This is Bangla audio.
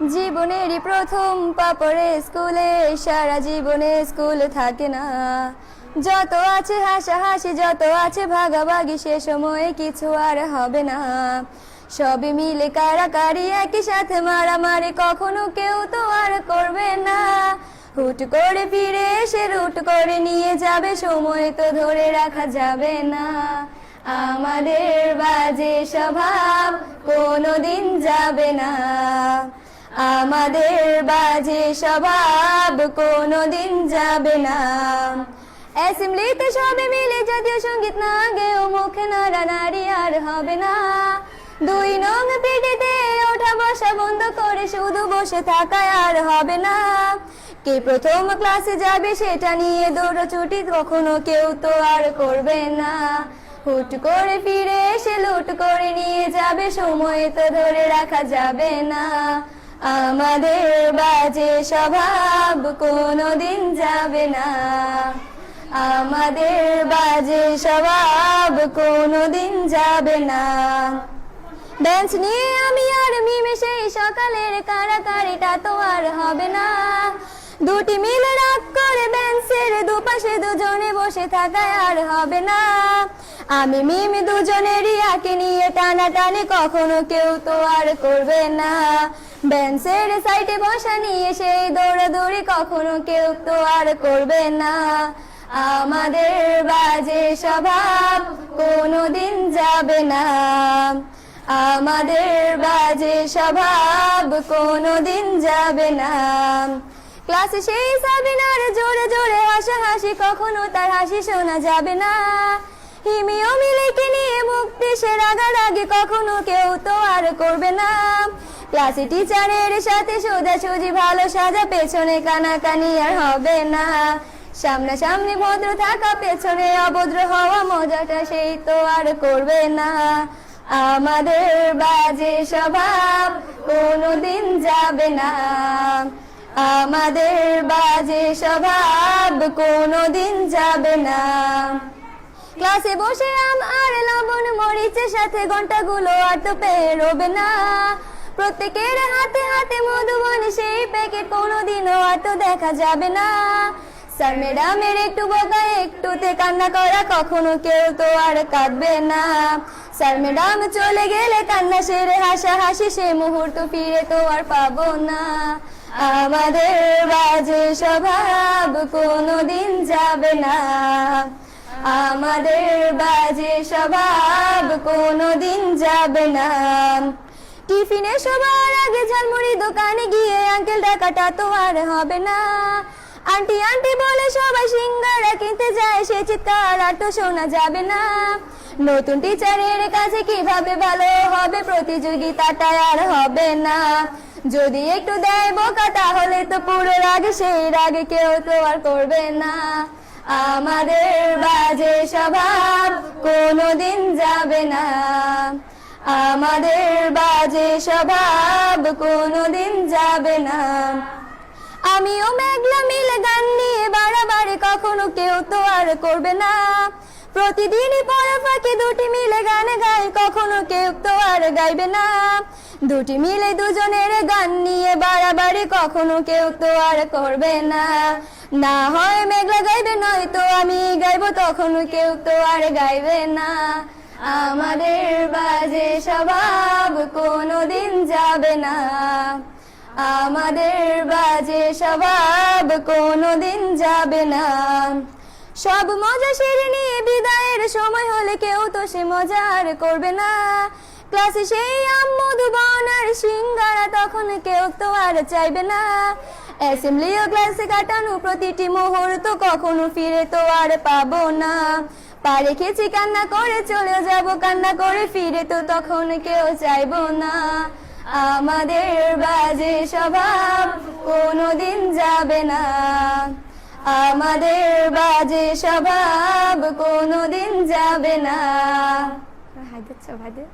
জীবনেরই প্রথম পা পড়ে স্কুলে, সারা জীবনে স্কুল থাকে না। যত আছে হাসাহাসি, যত আছে ভাগাভাগি, সে সময়ে কিছু আর হবে না। সবই মিলে কারাকারি, একই সাথে মারামারি, কখনো কেউ তো আর করবে না। হুট করে ফিরে এসে রুট করে নিয়ে যাবে, সময় তো ধরে রাখা যাবে না। আমাদের বাজে স্বভাব কোনোদিন যাবে না, আমাদের বাজে স্বভাব কোনোদিন যাবে না। অ্যাসেম্বলিতে সবে মিলে জাতীয় সঙ্গীত না গেয়েও মুখে নাড়ানাড়ি আর হবে না। 2 নং পিটিতে ওঠা বসা বন্ধ করে শুধু বসে থাকায় আর হবে না। কে প্রথম ক্লাসে যাবে সেটা নিয়ে দৌড়াছুটি কখনো কেউ তো আর করবে না। হুট করে ফিরে এসে লুট করে নিয়ে যাবে, সময় তো ধরে রাখা যাবে না। আমাদের বাজে স্বভাব কোনোদিন যাবে না, আমাদের বাজে স্বভাব কোনোদিন যাবে না। বেঞ্চ নিয়ে আমি আর মিমে সেই সকালের কারাকারিটা তো আর হবে না। দুটি মিলে রাগ করে বেঞ্চের দুপাশে দুজনে বসে থাকায় আর হবে না। আমি মিমি দুজনেরই আঁকে নিয়ে টানাটানি কখনো কেউ তো আর করবে না। বেঞ্চের সাইডে বসা নিয়ে সেই দৌড়াদৌড়ি কখনো কেউ তো আর করবে না। আমাদের বাজে স্বভাব কোনোদিন যাবে না, আমাদের বাজে স্বভাব কোনোদিন যাবে না। ক্লাসে সেই সাবিনার জোরে জোরে হাসাহাসি, কখনো তার হাসি শোনা যাবে না। হিমিও মিলেকে নিয়ে মুক্তি সে রাগারাগি কখনো কেউ তো আর করবে না। ক্লাসে টিচারের সাথে সোজাসুজি ভালো সাজা, পেছনে কানাকানি আর হবে না। সামনাসামনি ভদ্র থাকা, পেছনে অভদ্র হওয়া, মজাটা সেই তো আর করবে না। আমাদের বাজে স্বভাব কোনোদিন যাবে না, আমাদের বাজে স্বভাব কোনোদিন যাবে না। ক্লাসে বসে আম আর লবণ মরিচের সাথে ঘন্টাগুলো আর তো পেরোবে না। প্রত্যেকের হাতে হাতে মধুবন সেই প্যাকেট কোনোদিনও আর তো দেখা যাবে না। স্যার ম্যাডামের একটু বকা একটুতে কান্না করা, কখনো কেউ তো আর কাঁদবে না। স্যার ম্যাডাম চলে গেলে কান্না সেরে হাসাহাসি, সে মুহূর্ত ফিরে তো আর পাবো না। আমাদের বাজে স্বভাব কোনোদিন যাবে না, আমাদের বাজে স্বভাব কোনোদিন যাবে না। টিফিনে সবার আগে ঝালমুড়ি দোকানে গিয়ে আঙ্কেল ডাকাটা তো আর হবে না। আন্টি আন্টি বলে সবাই সিঙ্গারা কিনতে যায়, সে চিৎকার আর তো শোনা যাবে না। নতুন টিচারের কাছে কিভাবে ভালো হবে, প্রতিযোগিতাটা আর হবে না। যদি একটু দেয় বোকা তাহলে তো পুরো রাগ, সেই রাগে কেউ তো আর করবে না। আমাদের বাজে স্বভাব কোনোদিন যাবে না, আমাদের বাজে স্বভাব কোনোদিন যাবে না। আমিও মেঘলা মিলে গান নিয়ে বাড়াবাড়ি কখনো কেউ তো আর করবে না। প্রতিদিনই পড়া ফাঁকে দুটি মিলে গান গাই, কখনো কেউ তো আর গাইবে না। দুটি মিলে দুজনের গান নিয়ে বাড়াবাড়ি কখনো কেউ তো আর করবে না। না হয় মেঘলা গাইবে, নয়তো আমি গাইবো, তখনও কেউ তো আর গাইবে না। আমাদের বাজে স্বভাব কোনোদিন যাবে না, আমাদের বাজে স্বভাব কোনোদিন যাবে না। সব মজা সেরে নিয়ে বিদায়ের সময় হলে কেউ তো সে মজা আর করবে না। ক্লাসে সেই আম মধুবন আর সিঙ্গারা তখন কেউ তো আর চাইবে না। অ্যাসেম্বলি ও ক্লাসে কাটানো প্রতিটি মুহূর্ত কখনো ফিরে তো আর পাবো না। পা রেখেছি কান্না করে চলে যাব, কান্না করে ফিরে তো তখন কেউ চাইবো না। আমাদের বাজে স্বভাব কোনোদিন যাবে না, আমাদের বাজে স্বভাব কোনোদিন যাবে না। হায়দার